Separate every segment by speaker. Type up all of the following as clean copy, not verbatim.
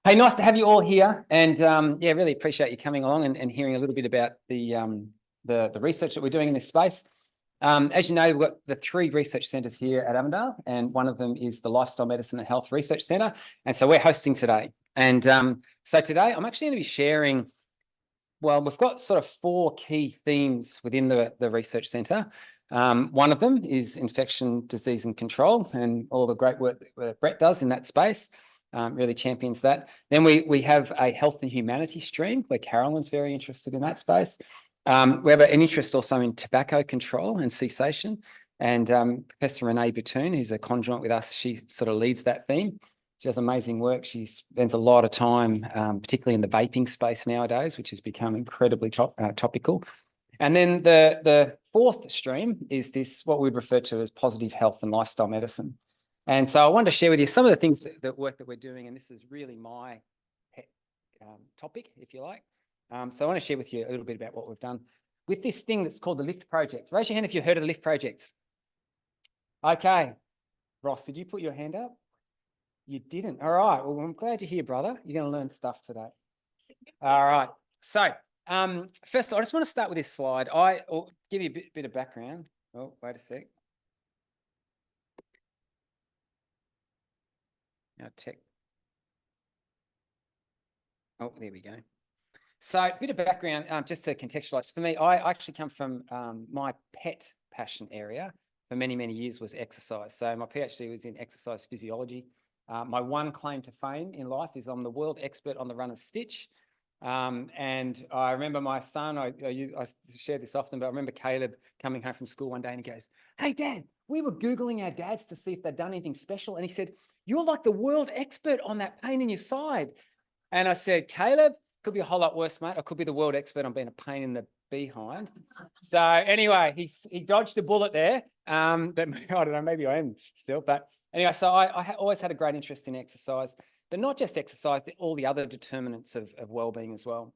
Speaker 1: Hey, nice to have you all here, and yeah, really appreciate you coming along and hearing a little bit about the research that we're doing in this space. As you know, we've got the 3 research centres here at Avondale, and one of them is the Lifestyle Medicine and Health Research Centre, and so we're hosting today. And so today I'm actually going to be sharing, well, we've got sort of 4 key themes within the research centre. One of them is infection, disease and control, and all the great work that Brett does in that space. Really champions that. Then we have a health and humanity stream where Carolyn's very interested in that space. We have an interest also in tobacco control and cessation. And Professor Renee Batoon, who's a conjoint with us, she sort of leads that theme. She does amazing work. She spends a lot of time, particularly in the vaping space nowadays, which has become incredibly topical. And then the 4th stream is this, what we'd refer to as positive health and lifestyle medicine. And so I wanted to share with you some of the things, that work that we're doing, and this is really my topic, if you like. So I want to share with you a little bit about what we've done with this thing that's called the LIFT project. Raise your hand if you've heard of the LIFT projects. Okay. Ross, did you put your hand up? You didn't. All right. Well, I'm glad you're here, brother. You're going to learn stuff today. All right. So first, I just want to start with this slide. I'll give you a bit of background. Oh, wait a sec. Now check. Oh, there we go. So a bit of background, just to contextualise. For me, I actually come from my pet passion area for many, many years was exercise. So my PhD was in exercise physiology. My one claim to fame in life is I'm the world expert on the runner's stitch. And I remember my son, I share this often, but I remember Caleb coming home from school one day and he goes, "Hey, Dad, we were Googling our dads to see if they'd done anything special." And he said, "You're like the world expert on that pain in your side." And I said, "Caleb, could be a whole lot worse, mate. I could be the world expert on being a pain in the behind." So anyway, he dodged a bullet there. But I don't know, maybe I am still. But anyway, so I always had a great interest in exercise, but not just exercise, all the other determinants of well-being as well.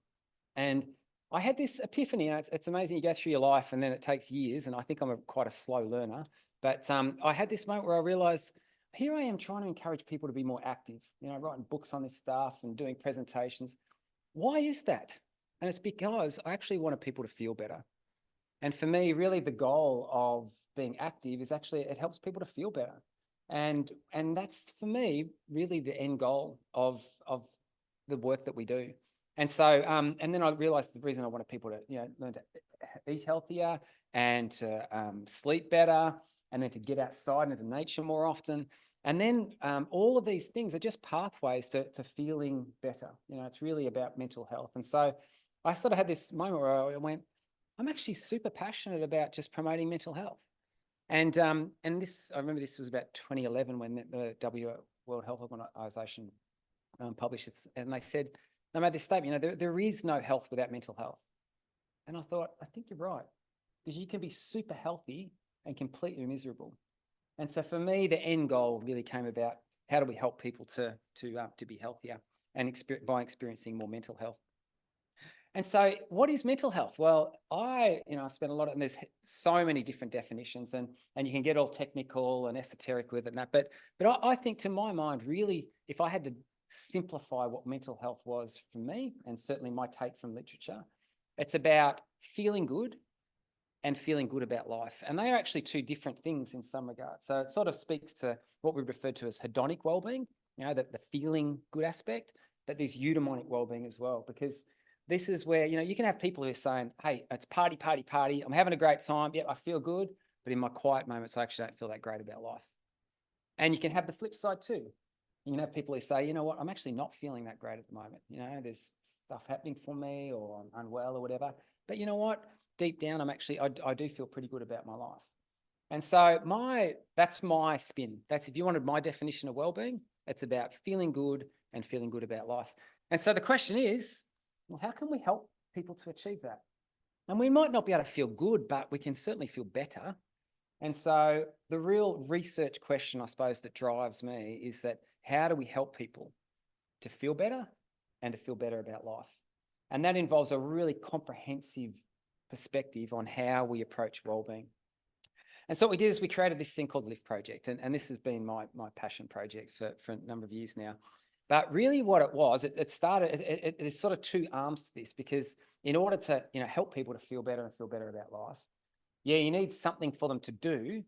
Speaker 1: And I had this epiphany. It's amazing. You go through your life and then it takes years. And I think I'm quite a slow learner. But I had this moment where I realized, here I am trying to encourage people to be more active, writing books on this stuff and doing presentations. Why is that? And it's because I actually wanted people to feel better. And for me, really the goal of being active is actually, it helps people to feel better. And that's, for me, really the end goal of the work that we do. And so, and then I realized the reason I wanted people to, learn to eat healthier and to sleep better, and then to get outside into nature more often. And then all of these things are just pathways to feeling better. It's really about mental health. And so I sort of had this moment where I went, I'm actually super passionate about just promoting mental health. And this, I remember this was about 2011 when the World Health Organization published it, and they said, they made this statement, there is no health without mental health. And I thought, I think you're right, because you can be super healthy and completely miserable. And so for me, the end goal really came about, how do we help people to be healthier and by experiencing more mental health. And so what is mental health? Well, I spent a lot of, and there's so many different definitions, and you can get all technical and esoteric with it and that, but I think, to my mind, really, if I had to simplify what mental health was for me, and certainly my take from literature, it's about feeling good and feeling good about life. And they are actually 2 different things in some regards. So it sort of speaks to what we refer to as hedonic well-being, the feeling good aspect, but there's eudaimonic well-being as well, because this is where, you can have people who are saying, hey, it's party, party, party. I'm having a great time. Yeah, I feel good. But in my quiet moments, I actually don't feel that great about life. And you can have the flip side too. You can have people who say, you know what, I'm actually not feeling that great at the moment. There's stuff happening for me, or I'm unwell or whatever. But you know what? Deep down, I do feel pretty good about my life. And so that's my spin. That's, if you wanted my definition of well-being, it's about feeling good and feeling good about life. And so the question is, well, how can we help people to achieve that? And we might not be able to feel good, but we can certainly feel better. And so the real research question, I suppose, that drives me is that, how do we help people to feel better and to feel better about life? And that involves a really comprehensive perspective on how we approach wellbeing. And so what we did is we created this thing called the LIFT project. And this has been my passion project for a number of years now. But really what it was, it started, there's sort of two arms to this, because in order to, help people to feel better and feel better about life, yeah, you need something for them to do,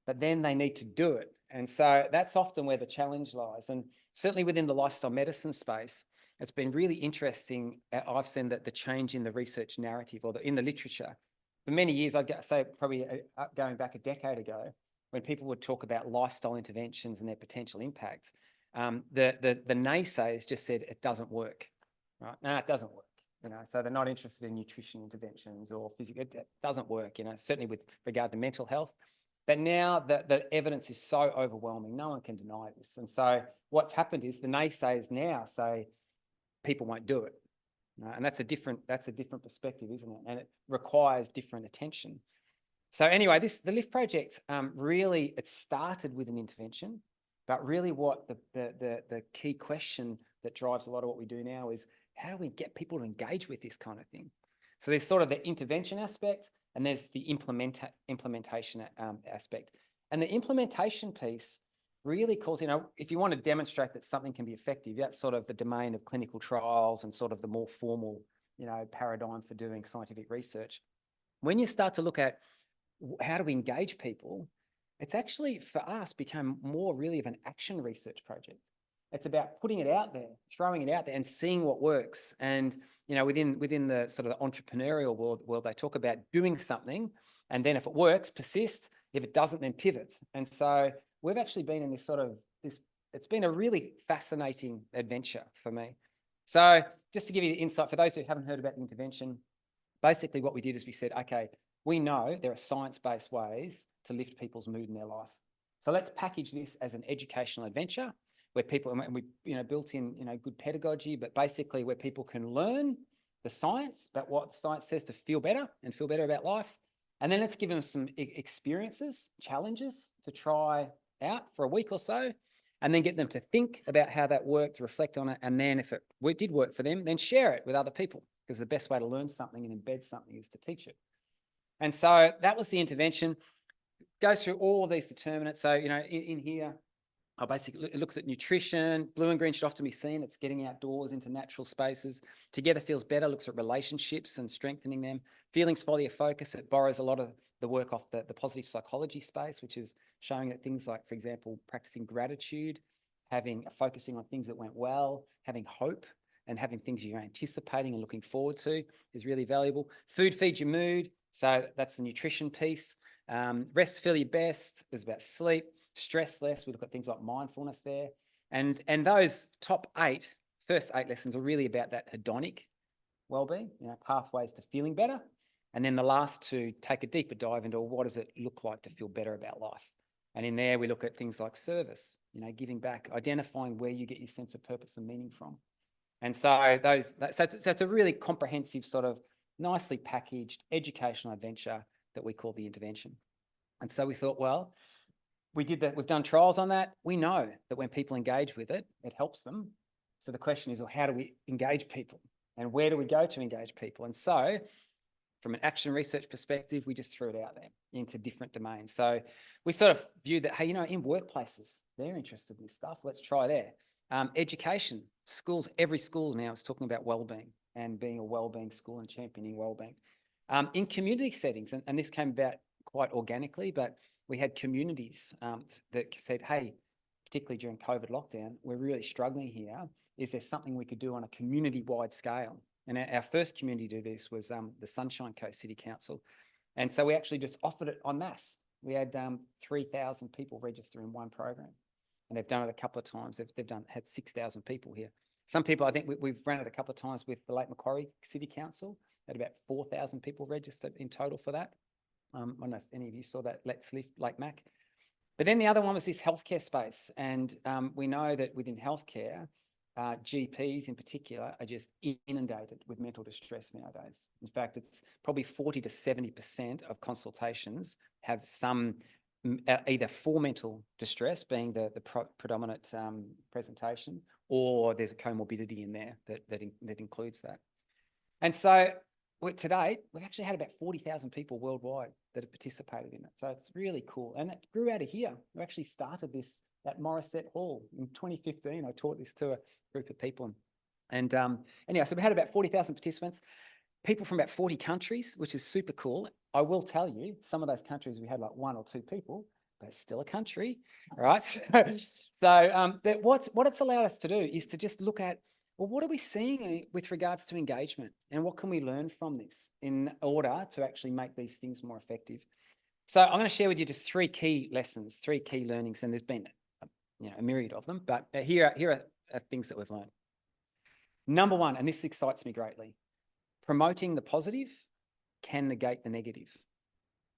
Speaker 1: but then they need to do it. And so that's often where the challenge lies. And certainly within the lifestyle medicine space, it's been really interesting. I've seen that the change in the research narrative, or in the literature. For many years, I'd say probably going back a decade ago, when people would talk about lifestyle interventions and their potential impact, the naysayers just said it doesn't work. Right? No, it doesn't work. So they're not interested in nutrition interventions or physical. It doesn't work, certainly with regard to mental health. But now the evidence is so overwhelming, no one can deny this. And so what's happened is the naysayers now say people won't do it. And that's a different perspective, isn't it? And it requires different attention. So anyway, the LIFT project, really, it started with an intervention, but really what the key question that drives a lot of what we do now is, how do we get people to engage with this kind of thing? So there's sort of the intervention aspect, and there's the implementation aspect. And the implementation piece really calls, if you want to demonstrate that something can be effective, that's sort of the domain of clinical trials and sort of the more formal, paradigm for doing scientific research. When you start to look at how do we engage people, it's actually, for us, become more really of an action research project. It's about putting it out there, throwing it out there and seeing what works. And, within the sort of the entrepreneurial world, they talk about doing something, and then if it works, persist. If it doesn't, then pivot. And so we've actually been in it's been a really fascinating adventure for me. So just to give you the insight, for those who haven't heard about the intervention, basically what we did is we said, okay, we know there are science-based ways to lift people's mood in their life. So let's package this as an educational adventure where people, and we built in good pedagogy, but basically where people can learn the science about what science says to feel better and feel better about life. And then let's give them some experiences, challenges to try out for a week or so, and then get them to think about how that worked, reflect on it, and then if it did work for them, then share it with other people, because the best way to learn something and embed something is to teach it. And so that was the intervention. Goes through all of these determinants. So, in here, basically, it looks at nutrition. Blue and green should often be seen. It's getting outdoors into natural spaces. Together feels better, looks at relationships and strengthening them. Feelings follow your focus. It borrows a lot of the work off the positive psychology space, which is showing that things like, for example, practicing gratitude, focusing on things that went well, having hope, and having things you're anticipating and looking forward to is really valuable. Food feeds your mood. So that's the nutrition piece. Rest, feel your best is about sleep. Stress less. We look at things like mindfulness there. And those first eight lessons are really about that hedonic wellbeing, pathways to feeling better. And then the last two take a deeper dive into what does it look like to feel better about life. And in there, we look at things like service, giving back, identifying where you get your sense of purpose and meaning from. And so so it's a really comprehensive, sort of nicely packaged educational adventure that we call the intervention. And so we thought, well, we did that. We've done trials on that. We know that when people engage with it, it helps them. So the question is, well, how do we engage people, and where do we go to engage people? And so from an action research perspective, we just threw it out there into different domains. So we sort of viewed that, hey, in workplaces, they're interested in this stuff. Let's try there. Education, schools, every school now is talking about wellbeing and being a wellbeing school and championing wellbeing. In community settings, and this came about quite organically, but we had communities that said, hey, particularly during COVID lockdown, we're really struggling here. Is there something we could do on a community-wide scale? And our first community to do this was the Sunshine Coast City Council. And so we actually just offered it en masse. We had 3,000 people register in one program. And they've done it a couple of times. They've had 6,000 people here. Some people, I think we've run it a couple of times with the Lake Macquarie City Council. Had about 4,000 people registered in total for that. I don't know if any of you saw that Let's Lift Lake Mac. But then the other one was this healthcare space. And we know that within healthcare, GPs in particular are just inundated with mental distress nowadays. In fact, it's probably 40 to 70% of consultations have some either for mental distress being the predominant presentation, or there's a comorbidity in there that includes that. And so to date, we've actually had about 40,000 people worldwide that have participated in it. So it's really cool. And it grew out of here. We actually started this at Morissette Hall in 2015. I taught this to a group of people. And anyhow, so we had about 40,000 participants, people from about 40 countries, which is super cool. I will tell you, some of those countries we had like 1 or 2 people, but it's still a country, right? But what it's allowed us to do is to just look at, well, what are we seeing with regards to engagement, and what can we learn from this in order to actually make these things more effective? So I'm going to share with you just 3 key lessons, 3 key learnings, and there's been a myriad of them, but here are things that we've learned. Number 1, and this excites me greatly, promoting the positive can negate the negative.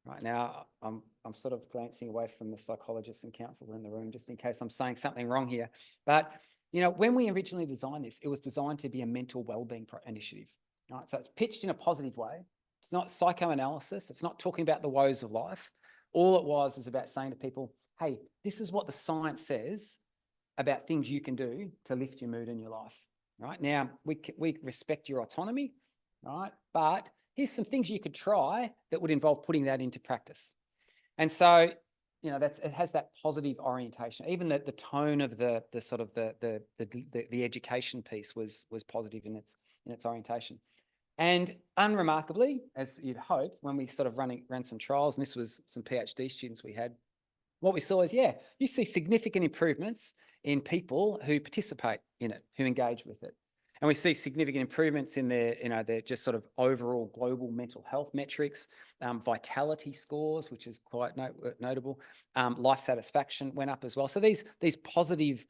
Speaker 1: Right now, I'm sort of glancing away from the psychologists and counsellors in the room just in case I'm saying something wrong here. But when we originally designed this, it was designed to be a mental wellbeing initiative. Right? So it's pitched in a positive way. It's not psychoanalysis. It's not talking about the woes of life. All it was is about saying to people, hey, this is what the science says about things you can do to lift your mood in your life. Right now, we respect your autonomy, right? But here's some things you could try that would involve putting that into practice. And so, it has that positive orientation. Even the tone of the sort of the education piece was positive in its orientation. And unremarkably, as you'd hope, when we sort of ran some trials, and this was some PhD students we had, what we saw is, you see significant improvements in people who participate in it, who engage with it. And we see significant improvements in their just sort of overall global mental health metrics, vitality scores, which is quite notable. Life satisfaction went up as well. So these positive,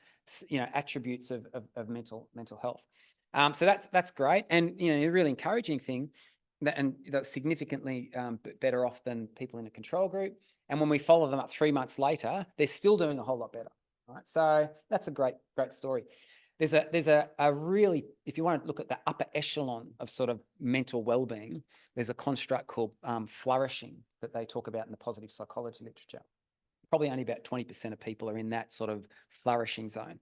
Speaker 1: attributes of mental health. So that's great. And, a really encouraging thing that's significantly better off than people in a control group. And when we follow them up 3 months later, they're still doing a whole lot better. Right? So that's a great story. There's a really, if you want to look at the upper echelon of sort of mental well-being, there's a construct called flourishing that they talk about in the positive psychology literature. Probably only about 20% of people are in that sort of flourishing zone.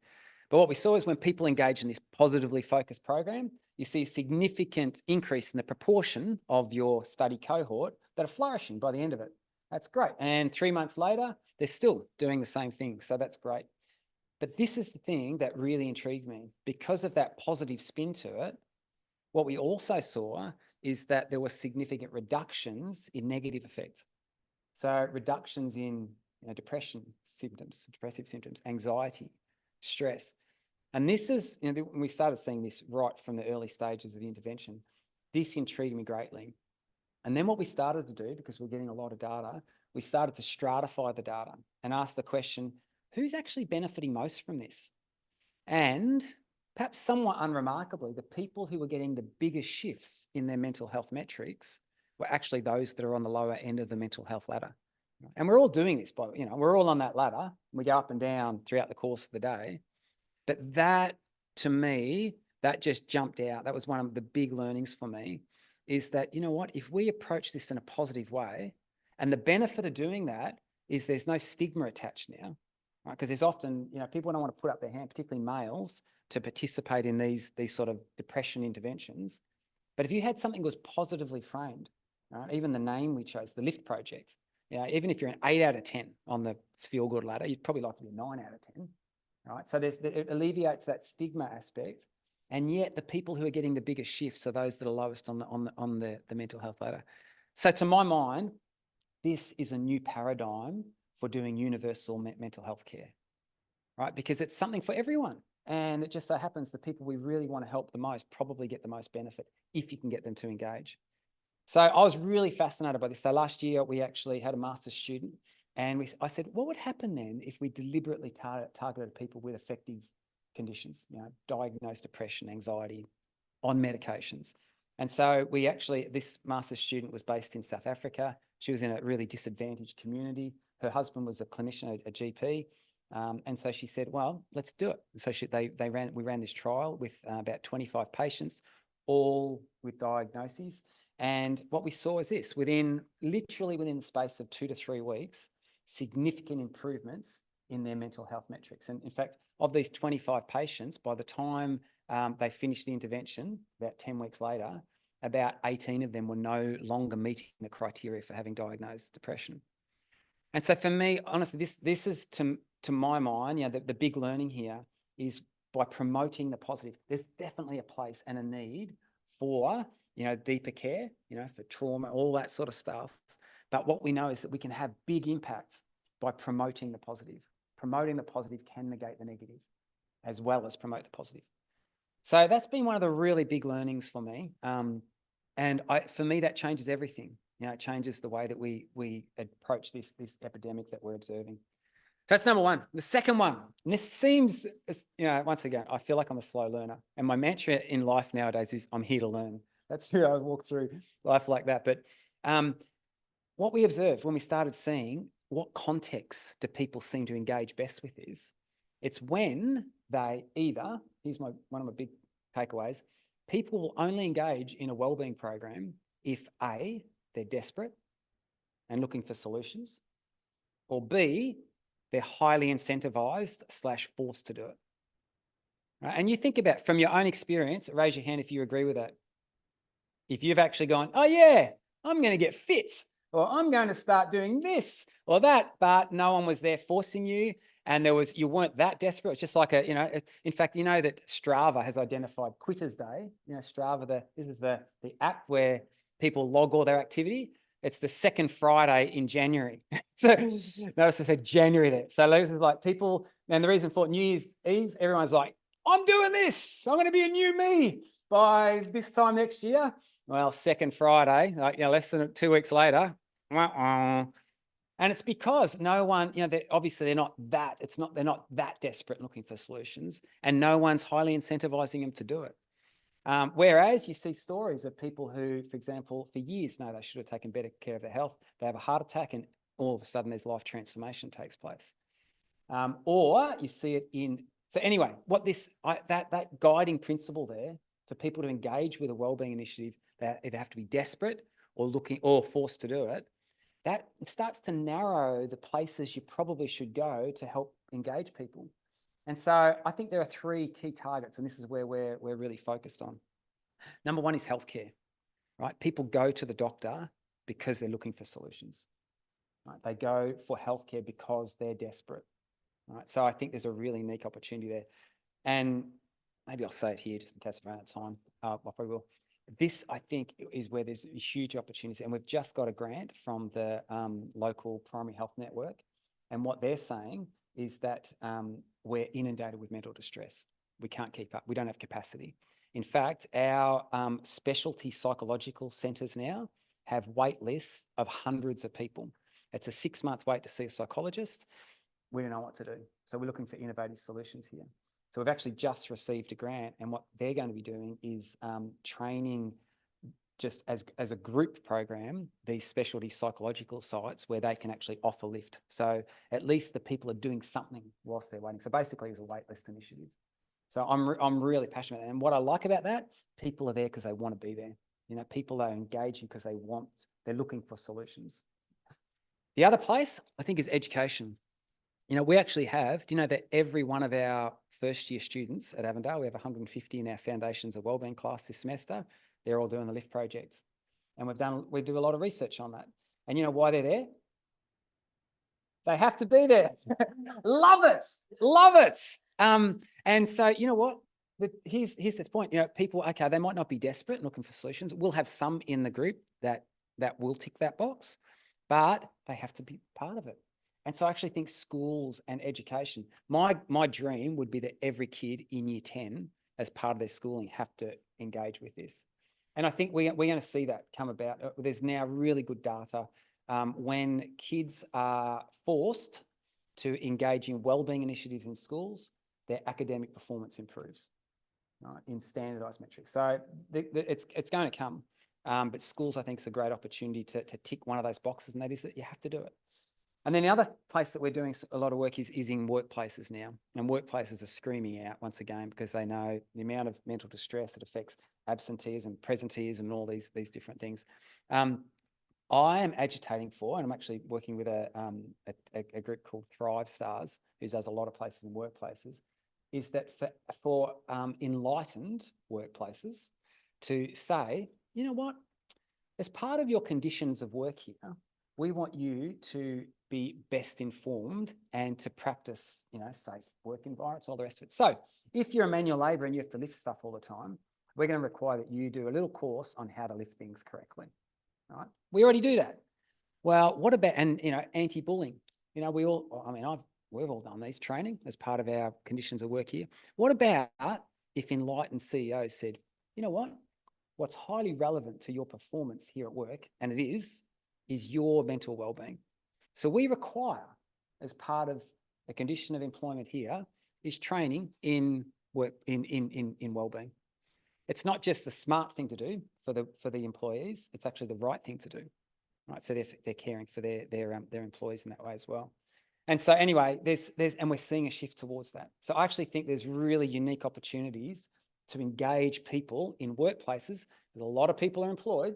Speaker 1: But what we saw is when people engage in this positively focused program, you see a significant increase in the proportion of your study cohort that are flourishing by the end of it. That's great. And 3 months later, they're still doing the same thing. So that's great. But this is the thing that really intrigued me. Because of that positive spin to it, what we also saw is that there were significant reductions in negative effects. So reductions in depressive symptoms, anxiety, stress. And this is, when we started seeing this right from the early stages of the intervention, this intrigued me greatly. And then what we started to do, because we're getting a lot of data, we started to stratify the data and ask the question, who's actually benefiting most from this? And perhaps somewhat unremarkably, the people who were getting the biggest shifts in their mental health metrics were actually those that are on the lower end of the mental health ladder. And we're all doing this, we're all on that ladder. We go up and down throughout the course of the day. But that, to me, that just jumped out. That was one of the big learnings for me, is that, if we approach this in a positive way, and the benefit of doing that is there's no stigma attached now, right? Because there's often, people don't want to put up their hand, particularly males, to participate in these sort of depression interventions. But if you had something that was positively framed, right? Even the name we chose, the LIFT project, even if you're an 8 out of 10 on the feel good ladder, you'd probably like to be a 9 out of 10, right? So it alleviates that stigma aspect. And yet the people who are getting the biggest shifts are those that are lowest on the mental health ladder. So to my mind, this is a new paradigm for doing universal mental health care, right? Because it's something for everyone. And it just so happens the people we really want to help the most probably get the most benefit if you can get them to engage. So I was really fascinated by this. So last year we actually had a master's student, and I said, what would happen then if we deliberately targeted people with affective conditions, diagnosed depression, anxiety, on medications? And so this master's student was based in South Africa. She was in a really disadvantaged community. Her husband was a clinician, a GP. And so she said, well, let's do it. And so we ran this trial with about 25 patients, all with diagnoses. And what we saw is this: literally within the space of 2 to 3 weeks, significant improvements in their mental health metrics. And in fact, of these 25 patients, by the time they finished the intervention, about 10 weeks later, about 18 of them were no longer meeting the criteria for having diagnosed depression. And so for me, honestly, this is to to my mind, the big learning here is by promoting the positive. There's definitely a place and a need for, deeper care, for trauma, all that sort of stuff. But what we know is that we can have big impacts by promoting the positive. Promoting the positive can negate the negative as well as promote the positive. So that's been one of the really big learnings for me. And for me, that changes everything. It changes the way that we approach this epidemic that we're observing. That's number one. The second one, and this seems, once again, I feel like I'm a slow learner. And my mantra in life nowadays is I'm here to learn. That's how I walk through life like that. But what we observed when we started seeing what contexts do people seem to engage best with is, it's when they either, here's one of my big takeaways, people will only engage in a wellbeing program if A, they're desperate and looking for solutions, or B, they're highly incentivized / forced to do it. Right? And you think about, from your own experience, raise your hand if you agree with that. If you've actually gone, oh yeah, I'm going to get fit, or I'm going to start doing this or that, but no one was there forcing you, and you weren't that desperate. It's just like in fact, that Strava has identified Quitters Day. Strava, this is the app where people log all their activity. It's the second Friday in January. So notice I said January there. So this is like people, and the reason for New Year's Eve, everyone's like, I'm doing this. I'm going to be a new me by this time next year. Well, second Friday, less than 2 weeks later, and it's because no one, obviously they're not that desperate looking for solutions, and no one's highly incentivizing them to do it. Whereas you see stories of people who, for example, for years know they should have taken better care of their health. They have a heart attack, and all of a sudden there's life transformation takes place. Or you see it in. So anyway, that guiding principle there for people to engage with a wellbeing initiative, they either have to be desperate or looking or forced to do it. That starts to narrow the places you probably should go to help engage people. And so I think there are 3 key targets, and this is where we're really focused on. Number one is healthcare, right? People go to the doctor because they're looking for solutions, right? They go for healthcare because they're desperate, right? So I think there's a really unique opportunity there. And maybe I'll say it here just in case I run out of time. I probably will. This, I think, is where there's huge opportunities. And we've just got a grant from the local primary health network. And what they're saying is that we're inundated with mental distress. We can't keep up. We don't have capacity. In fact, our specialty psychological centres now have wait lists of hundreds of people. It's a 6-month wait to see a psychologist. We don't know what to do. So we're looking for innovative solutions here. So we've actually just received a grant, and what they're going to be doing is training, just as a group program, these specialty psychological sites where they can actually offer lift. So at least the people are doing something whilst they're waiting. So basically it's a waitlist initiative. So I'm really passionate. And what I like about that, people are there because they want to be there. People are engaging because they're looking for solutions. The other place I think is education. We actually have, do you know that every one of our first year students at Avondale, we have 150 in our Foundations of Wellbeing class this semester. They're all doing the LIFT projects. And we do a lot of research on that. And you know why they're there? They have to be there. Love it. And so, you know what? Here's the point. People, okay, they might not be desperate and looking for solutions. We'll have some in the group that will tick that box, but they have to be part of it. And so I actually think schools and education, my dream would be that every kid in year 10, as part of their schooling, have to engage with this. And I think we're going to see that come about. There's now really good data. When kids are forced to engage in wellbeing initiatives in schools, their academic performance improves, right, in standardised metrics. So it's going to come. But schools, I think, is a great opportunity to tick one of those boxes, and that is that you have to do it. And then the other place that we're doing a lot of work is in workplaces now. And workplaces are screaming out once again because they know the amount of mental distress that affects absenteeism, presenteeism, and all these different things. I am agitating for, and I'm actually working with a group called Thrive Stars, who does a lot of places in workplaces, is that for enlightened workplaces to say, you know what, as part of your conditions of work here, we want you to be best informed and to practice, safe work environments, all the rest of it. So if you're a manual labourer and you have to lift stuff all the time, we're going to require that you do a little course on how to lift things correctly. Right? We already do that. Well, what about, and anti-bullying? We've all done these training as part of our conditions of work here. What about if enlightened CEOs said, you know what? What's highly relevant to your performance here at work, and it is your mental well-being. So we require, as part of a condition of employment here, is training in work in well-being. It's not just the smart thing to do for the employees; it's actually the right thing to do, right? So they're caring for their employees in that way as well. And so anyway, and we're seeing a shift towards that. So I actually think there's really unique opportunities to engage people in workplaces. There's a lot of people are employed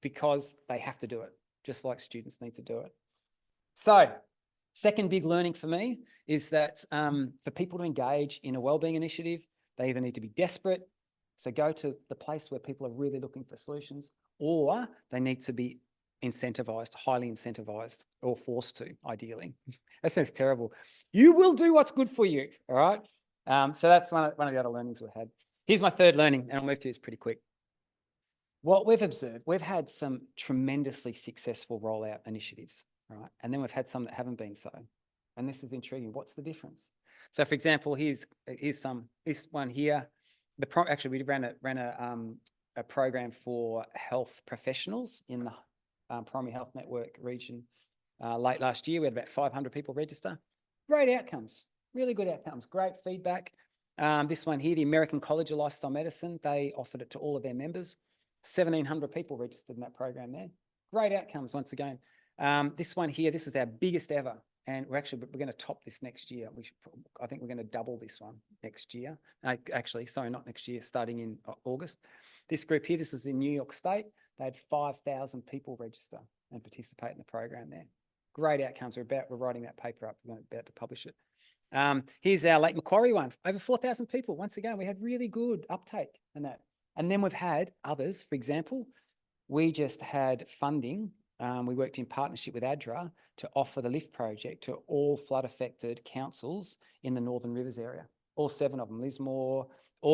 Speaker 1: because they have to do it, just like students need to do it. So second big learning for me is that for people to engage in a wellbeing initiative, they either need to be desperate, so go to the place where people are really looking for solutions, or they need to be incentivized, highly incentivized, or forced to, ideally. That sounds terrible. You will do what's good for you, all right? So that's one of the other learnings we've had. Here's my third learning, and I'll move through this pretty quick. What we've observed, we've had some tremendously successful rollout initiatives, right? And then we've had some that haven't been so. And this is intriguing. What's the difference? So, for example, here's this one here. Actually, we ran a program for health professionals in the Primary Health Network region late last year. We had about 500 people register. Great outcomes, really good outcomes, great feedback. This one here, the American College of Lifestyle Medicine, they offered it to all of their members. 1,700 people registered in that program there. Great outcomes once again. This one here, this is our biggest ever. And we're going to top this next year. I think we're going to double this one next year. Actually, sorry, not next year, starting in August. This group here, this is in New York State. They had 5,000 people register and participate in the program there. Great outcomes. We're writing that paper up. We're about to publish it. Here's our Lake Macquarie one. Over 4,000 people. Once again, we had really good uptake in that. And then we've had others. For example, we just had funding. We worked in partnership with ADRA to offer the LIFT project to all flood-affected councils in the Northern Rivers area. All 7 of them, Lismore, they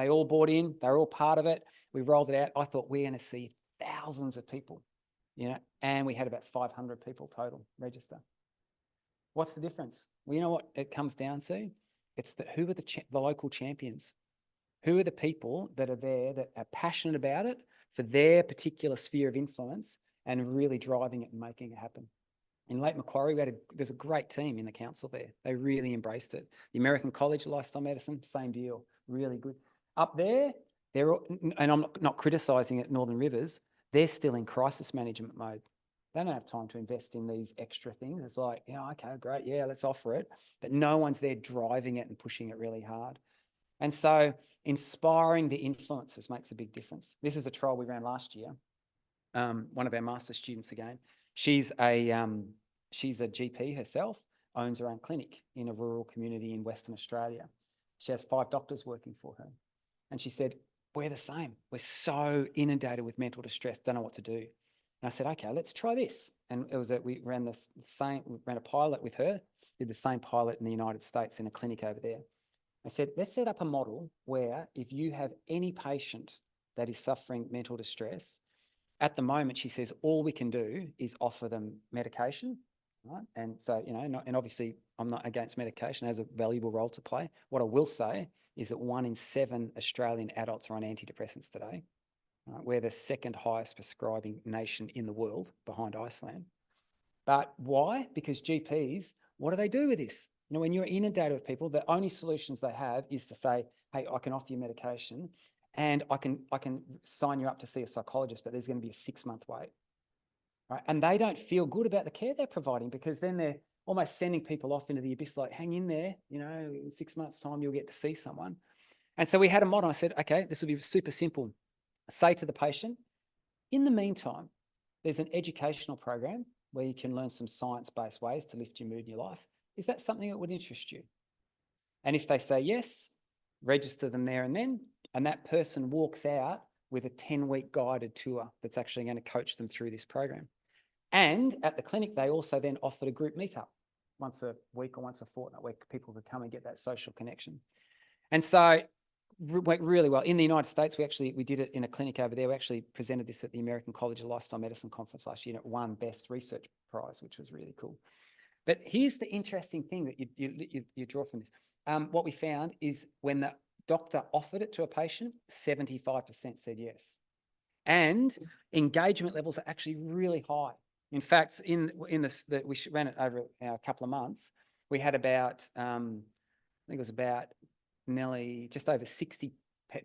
Speaker 1: all bought in. They were all part of it. We rolled it out. I thought we're going to see thousands of people, and we had about 500 people total register. What's the difference? Well, you know what it comes down to? It's who are the local champions? Who are the people that are there that are passionate about it for their particular sphere of influence and really driving it and making it happen? In Lake Macquarie, there's a great team in the council there. They really embraced it. The American College of Lifestyle Medicine, same deal, really good. Up there, and I'm not criticising it, Northern Rivers, they're still in crisis management mode. They don't have time to invest in these extra things. It's like, okay, great, yeah, let's offer it. But no one's there driving it and pushing it really hard. And so inspiring the influencers makes a big difference. This is a trial we ran last year. One of our master students again. She's a GP herself, owns her own clinic in a rural community in Western Australia. She has 5 doctors working for her. And she said, we're the same. We're so inundated with mental distress, don't know what to do. And I said, okay, let's try this. And we ran a pilot with her, did the same pilot in the United States in a clinic over there. I said, let's set up a model where if you have any patient that is suffering mental distress, at the moment, she says, all we can do is offer them medication, right? And so, and obviously I'm not against medication, it has a valuable role to play. What I will say is that 1 in 7 Australian adults are on antidepressants today. Right? We're the 2nd highest prescribing nation in the world behind Iceland. But why? Because GPs, what do they do with this? When you're inundated with people, the only solutions they have is to say, hey, I can offer you medication and I can sign you up to see a psychologist, but there's going to be a 6-month wait. Right? And they don't feel good about the care they're providing because then they're almost sending people off into the abyss, like, hang in there, in 6 months' time, you'll get to see someone. And so we had a model. I said, okay, this will be super simple. Say to the patient, in the meantime, there's an educational program where you can learn some science-based ways to lift your mood in your life. Is that something that would interest you? And if they say yes, register them there and then, and that person walks out with a 10-week guided tour that's actually going to coach them through this program. And at the clinic, they also then offered a group meetup once a week or once a fortnight where people could come and get that social connection. And so went really well. In the United States, we did it in a clinic over there. We actually presented this at the American College of Lifestyle Medicine conference last year, and it won Best Research Prize, which was really cool. But here's the interesting thing that you draw from this. What we found is when the doctor offered it to a patient, 75% said yes. And engagement levels are actually really high. In fact, we ran it over a couple of months. We had about, I think it was about nearly just over 60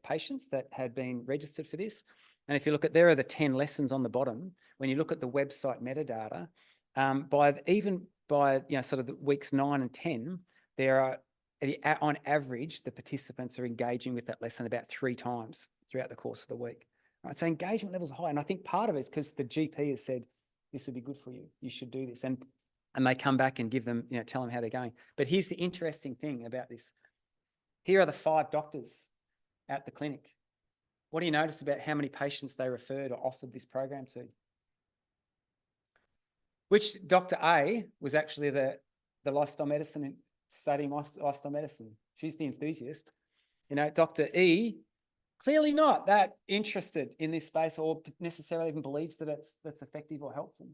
Speaker 1: patients that had been registered for this. And if you look at, there are the 10 lessons on the bottom. When you look at the website metadata, by sort of the weeks 9 and 10, there are, on average, the participants are engaging with that lesson about 3 times throughout the course of the week. Right? So engagement levels are high. And I think part of it is because the GP has said, this would be good for you. You should do this. And they come back and give them, tell them how they're going. But here's the interesting thing about this. Here are the 5 doctors at the clinic. What do you notice about how many patients they referred or offered this program to? Which Dr. A was actually the lifestyle medicine, studying lifestyle medicine. She's the enthusiast. Dr. E, clearly not that interested in this space or necessarily even believes that that's effective or helpful.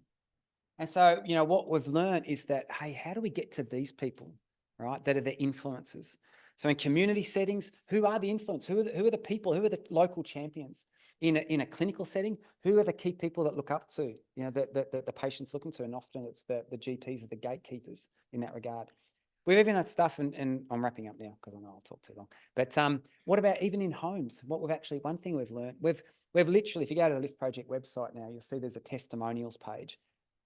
Speaker 1: And so, what we've learned is that, hey, how do we get to these people, right, that are the influencers? So in community settings, who are the influencers? Who are the people? Who are the local champions? In a clinical setting, who are the key people that look up to, the patient's looking to? And often it's the GPs are the gatekeepers in that regard. We've even had stuff, and I'm wrapping up now because I know I'll talk too long. But what about even in homes? One thing we've learned, we've literally, if you go to the Lift Project website now, you'll see there's a testimonials page.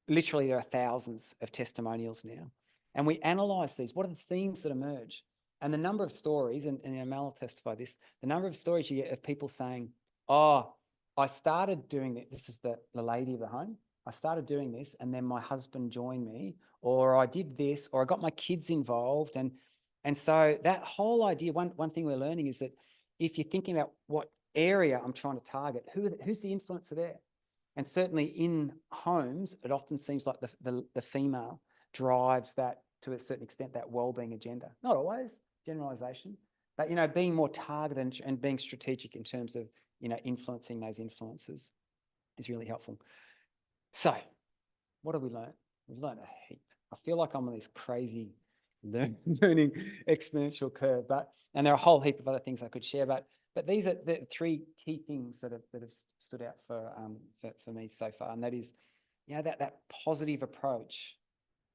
Speaker 1: Literally, there are thousands of testimonials now. And we analyse these. What are the themes that emerge? And the number of stories, and Mel will testify this, the number of stories you get of people saying, oh, I started doing this. This is the lady of the home. I started doing this and then my husband joined me, or I did this, or I got my kids involved. And so that whole idea, one thing we're learning is that if you're thinking about what area I'm trying to target, who's the influencer there? And certainly in homes, it often seems like the female drives that to a certain extent, that wellbeing agenda. Not always, generalization, but, being more targeted and being strategic in terms of, influencing those influences is really helpful. So what have we learned? We've learned a heap. I feel like I'm on this crazy learning exponential curve, and there are a whole heap of other things I could share, but these are the 3 key things that have stood out for me so far. And that is, that positive approach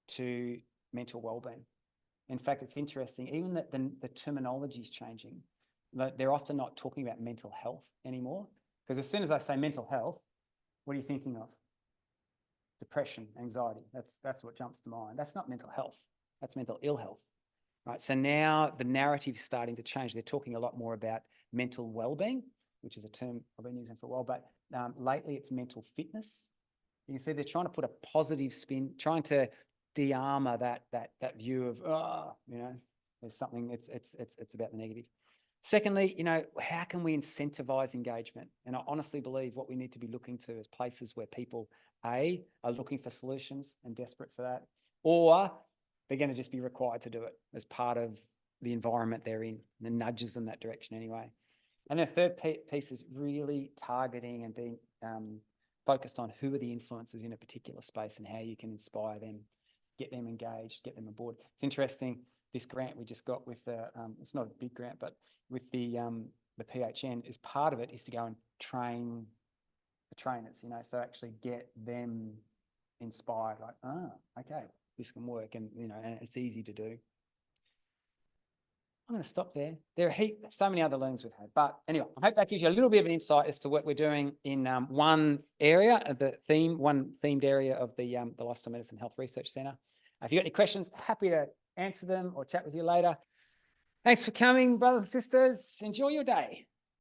Speaker 1: to mental wellbeing. In fact, it's interesting, even that the terminology is changing. They're often not talking about mental health anymore, because as soon as I say mental health, what are you thinking of? Depression, anxiety. That's what jumps to mind. That's not mental health. That's mental ill health, right? So now the narrative is starting to change. They're talking a lot more about mental well-being, which is a term I've been using for a while, but lately it's mental fitness. You can see they're trying to put a positive spin, trying to de-armor that view of, there's something, it's about the negative. Secondly, how can we incentivize engagement? And I honestly believe what we need to be looking to is places where people, A, are looking for solutions and desperate for that, or they're going to just be required to do it as part of the environment they're in, and it nudges them that direction anyway. And the third piece is really targeting and being focused on who are the influencers in a particular space and how you can inspire them, get them engaged, get them aboard. It's interesting, this grant we just got with it's not a big grant, but with the PHN, is part of it is to go and train the trainers, so actually get them inspired, like, okay, this can work, and and it's easy to do. I'm going to stop there. There are so many other learnings we've had, but anyway, I hope that gives you a little bit of an insight as to what we're doing in one area of one themed area of the Lifestyle Medicine Health Research Centre. If you've got any questions, happy to answer them or chat with you later. Thanks for coming, brothers and sisters. Enjoy your day.